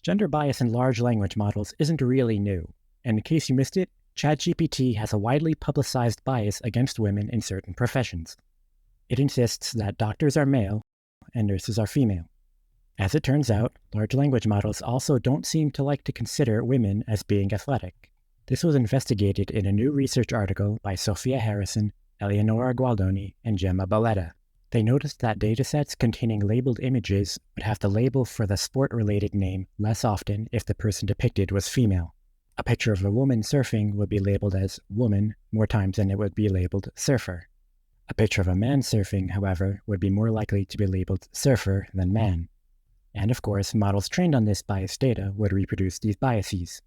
Gender bias in large language models isn't really new, and in case you missed it, ChatGPT has a widely publicized bias against women in certain professions. It insists that doctors are male and nurses are female. As it turns out, large language models also don't seem to like to consider women as being athletic. This was investigated in a new research article by Sophia Harrison, Eleonora Gualdoni, and Gemma Balletta. They noticed that datasets containing labeled images would have the label for the sport-related name less often if the person depicted was female. A picture of a woman surfing would be labeled as woman more times than it would be labeled surfer. A picture of a man surfing, however, would be more likely to be labeled surfer than man. And of course, models trained on this biased data would reproduce these biases.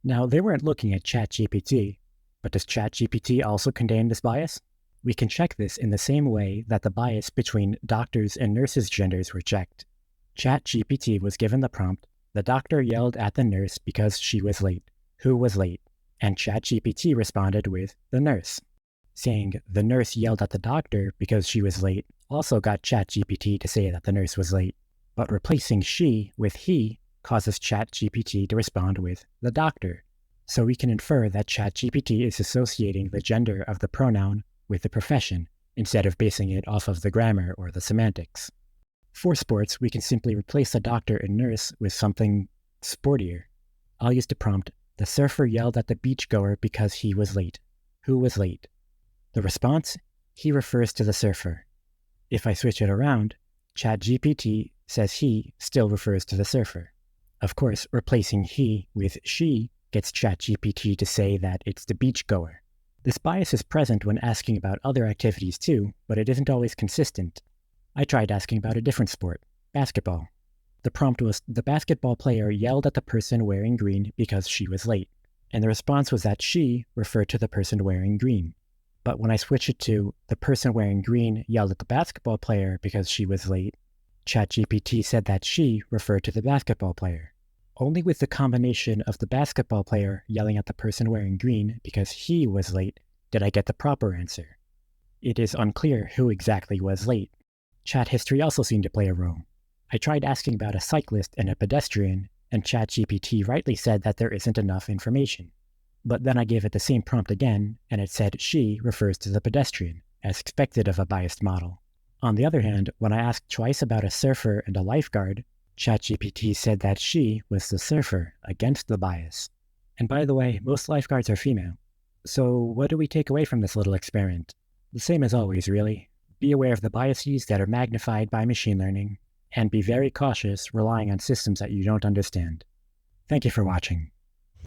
Now, they weren't looking at ChatGPT, but does ChatGPT also contain this bias? We can check this in the same way that the bias between doctors' and nurses' genders were checked. ChatGPT was given the prompt, "The doctor yelled at the nurse because she was late. Who was late?" And ChatGPT responded with, "The nurse." Saying, "The nurse yelled at the doctor because she was late," also got ChatGPT to say that the nurse was late. But replacing she with he causes ChatGPT to respond with, "The doctor." So we can infer that ChatGPT is associating the gender of the pronoun with the profession, instead of basing it off of the grammar or the semantics. For sports, we can simply replace the doctor and nurse with something sportier. I'll use the prompt, "The surfer yelled at the beachgoer because he was late. Who was late?" The response, "He" refers to the surfer. If I switch it around, ChatGPT says he still refers to the surfer. Of course, replacing he with she gets ChatGPT to say that it's the beachgoer. This bias is present when asking about other activities too, but it isn't always consistent. I tried asking about a different sport, basketball. The prompt was, "The basketball player yelled at the person wearing green because she was late." And the response was that she referred to the person wearing green. But when I switched it to, "The person wearing green yelled at the basketball player because she was late," ChatGPT said that she referred to the basketball player. Only with the combination of the basketball player yelling at the person wearing green because he was late did I get the proper answer. It is unclear who exactly was late. Chat history also seemed to play a role. I tried asking about a cyclist and a pedestrian, and ChatGPT rightly said that there isn't enough information. But then I gave it the same prompt again, and it said she refers to the pedestrian, as expected of a biased model. On the other hand, when I asked twice about a surfer and a lifeguard, ChatGPT said that she was the surfer, against the bias. And by the way, most lifeguards are female. So what do we take away from this little experiment? The same as always, really. Be aware of the biases that are magnified by machine learning, and be very cautious relying on systems that you don't understand. Thank you for watching.